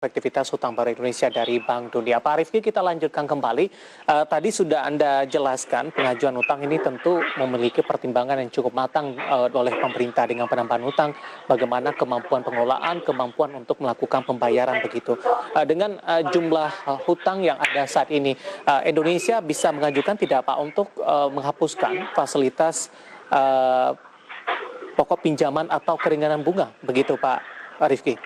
Efektivitas Hutang Baru Indonesia dari Bank Dunia. Pak Rifki, kita lanjutkan kembali. Tadi sudah Anda jelaskan pengajuan hutang ini tentu memiliki pertimbangan yang cukup matang oleh pemerintah dengan penambahan hutang, bagaimana kemampuan pengelolaan, kemampuan untuk melakukan pembayaran begitu. Dengan jumlah hutang yang ada saat ini, Indonesia bisa mengajukan tidak Pak untuk menghapuskan fasilitas pokok pinjaman atau keringanan bunga, begitu Pak Rifki?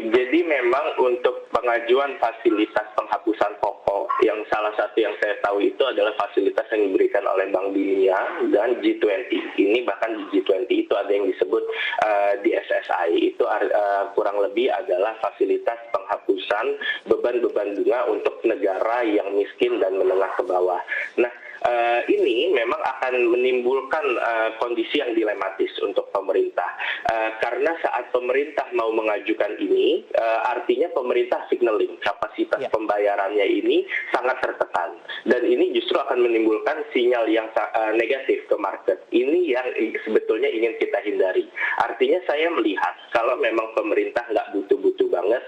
Jadi memang untuk pengajuan fasilitas penghapusan pokok, yang salah satu yang saya tahu itu adalah fasilitas yang diberikan oleh Bank Dunia dan G20. Ini bahkan di G20 itu ada yang disebut di SSI, itu kurang lebih adalah fasilitas penghapusan beban-beban bunga untuk negara yang miskin dan menengah ke bawah. Nah, ini memang akan menimbulkan kondisi yang dilematis untuk pemerintah. Karena saat pemerintah mau mengajukan ini, artinya pemerintah signaling kapasitas pembayarannya ini sangat tertekan. Dan ini justru akan menimbulkan sinyal yang negatif ke market. Ini yang sebetulnya ingin kita hindari. Artinya saya melihat kalau memang pemerintah nggak butuh-butuh banget,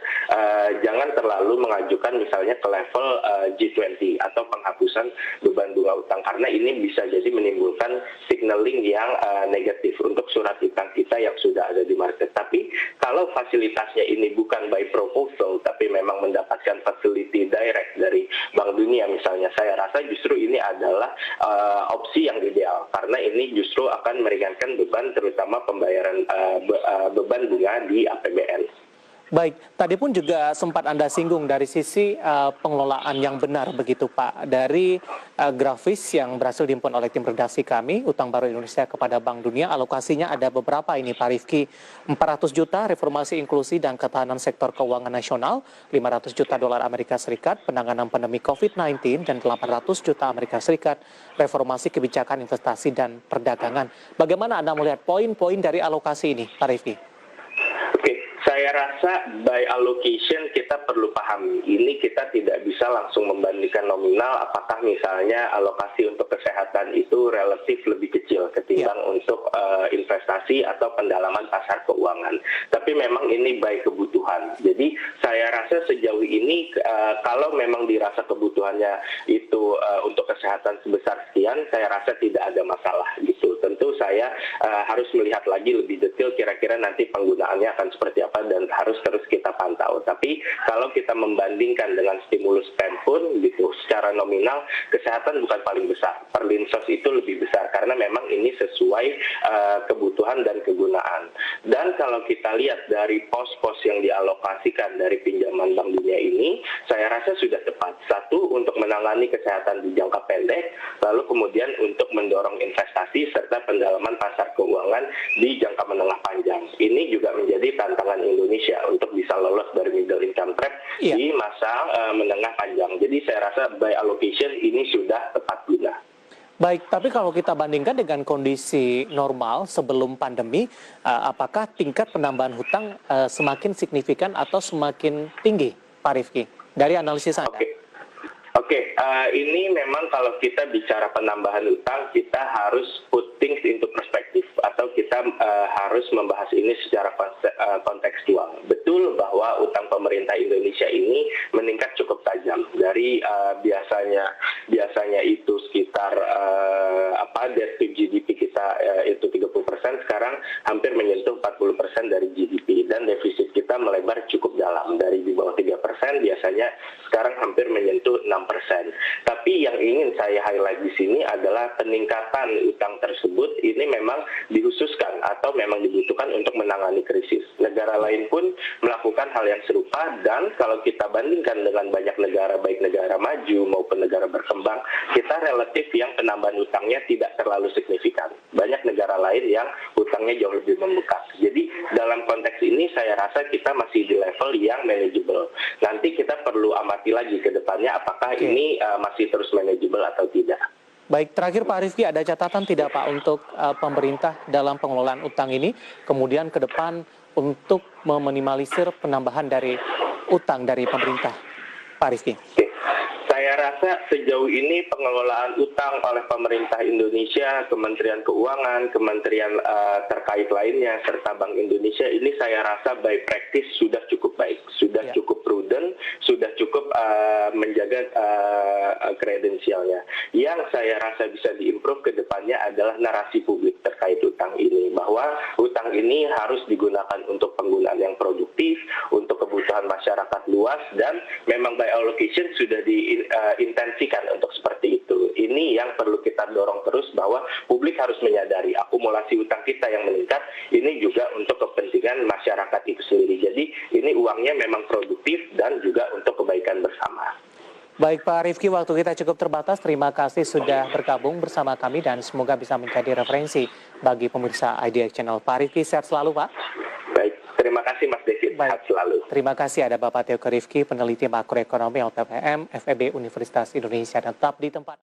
jangan terlalu mengajukan misalnya ke level G20 atau penghapusan beban bunga utang, karena ini bisa jadi menimbulkan signaling yang negatif untuk surat utang kita yang sudah ada di market. Tapi kalau fasilitasnya ini bukan by proposal, tapi memang mendapatkan facility direct dari Bank Dunia misalnya, saya rasa justru ini adalah opsi yang ideal, karena ini justru akan meringankan beban, terutama pembayaran beban bunga di APBN. Baik, tadi pun juga sempat Anda singgung dari sisi pengelolaan yang benar begitu Pak. Dari grafis yang berhasil dihimpun oleh tim redaksi kami, Hutang Baru Indonesia kepada Bank Dunia, alokasinya ada beberapa ini Pak Rifki. 400 juta reformasi inklusi dan ketahanan sektor keuangan nasional, 500 juta dolar Amerika Serikat, penanganan pandemi COVID-19, dan 800 juta Amerika Serikat, reformasi kebijakan investasi dan perdagangan. Bagaimana Anda melihat poin-poin dari alokasi ini Pak Rifki? Saya rasa by allocation kita perlu pahami, ini kita tidak bisa langsung membandingkan nominal, apakah misalnya alokasi untuk kesehatan itu relatif lebih kecil ketimbang untuk investasi atau pendalaman pasar keuangan. Tapi memang ini by kebutuhan. Jadi saya rasa sejauh ini kalau memang dirasa kebutuhannya itu untuk kesehatan sebesar sekian, saya rasa tidak ada masalah gitu. Tentu saya harus melihat lagi lebih detail kira-kira nanti penggunaannya akan seperti apa, dan harus terus kita pantau. Tapi kalau kita membandingkan dengan stimulus spend pun gitu, secara nominal kesehatan bukan paling besar. Perlinsos itu lebih besar karena memang ini sesuai kebutuhan dan kegunaan. Dan kalau kita lihat dari pos-pos yang dialokasikan dari pinjaman Bank Dunia ini, saya rasa sudah tepat. Satu, untuk menangani kesehatan di jangka pendek, lalu kemudian untuk mendorong investasi serta pendalaman pasar keuangan di jangka menengah panjang. Ini juga menjadi tantangan Indonesia untuk bisa lolos dari middle income trap di masa menengah panjang. Jadi saya rasa by allocation ini sudah tepat guna. Baik, tapi kalau kita bandingkan dengan kondisi normal sebelum pandemi, apakah tingkat penambahan hutang semakin signifikan atau semakin tinggi, Pak Rifki, dari analisis Anda? Oke, ini memang kalau kita bicara penambahan hutang, kita harus put things into perspective, atau kita harus membahas ini secara kontekstual. Betul bahwa utang pemerintah Indonesia ini meningkat cukup tajam dari biasanya itu sekitar debt to GDP kita itu 30%, sekarang hampir menyentuh 40% dari GDP, dan defisit kita melebar cukup dalam dari di bawah 3%, biasanya sekarang hampir menyentuh 6%. Tapi yang ingin saya highlight di sini adalah peningkatan utang tersebut ini memang dikhususkan atau memang dibutuhkan untuk menangani krisis. Negara lain pun melakukan hal yang serupa, dan kalau kita bandingkan dengan banyak negara, baik negara maju maupun negara berkembang, kita relatif yang penambahan utangnya tidak terlalu signifikan. Banyak negara lain yang utangnya jauh lebih membengkak. Jadi dalam konteks ini saya rasa kita masih di level yang manageable. Nanti kita perlu amati lagi ke depannya apakah ini masih terus manageable atau tidak. Baik, terakhir Pak Rifki, ada catatan tidak Pak untuk pemerintah dalam pengelolaan utang ini, kemudian ke depan untuk meminimalisir penambahan dari utang dari pemerintah, Pak Rifki? Saya Saya rasa sejauh ini pengelolaan utang oleh pemerintah Indonesia, Kementerian Keuangan, kementerian terkait lainnya, serta Bank Indonesia ini saya rasa by practice sudah cukup baik, sudah cukup prudent, sudah cukup menjaga kredensialnya. Yang saya rasa bisa diimprove ke depannya adalah narasi publik terkait utang ini, bahwa utang ini harus digunakan untuk penggunaan yang produktif, untuk kebutuhan masyarakat luas, dan memang by allocation sudah diintensikan untuk seperti itu. Ini yang perlu kita dorong terus, bahwa publik harus menyadari akumulasi utang kita yang meningkat ini juga untuk kepentingan masyarakat itu sendiri. Jadi ini uangnya memang produktif dan juga untuk kebaikan bersama. Baik Pak Rifki, waktu kita cukup terbatas. Terima kasih sudah bergabung bersama kami dan semoga bisa menjadi referensi bagi pemirsa IDX Channel. Pak Rifki, sehat selalu Pak. Baik, terima kasih Mas David, sehat selalu. Terima kasih ada Bapak Teo Rifki, peneliti makroekonomi LPPM, FEB Universitas Indonesia, dan tetap di tempat.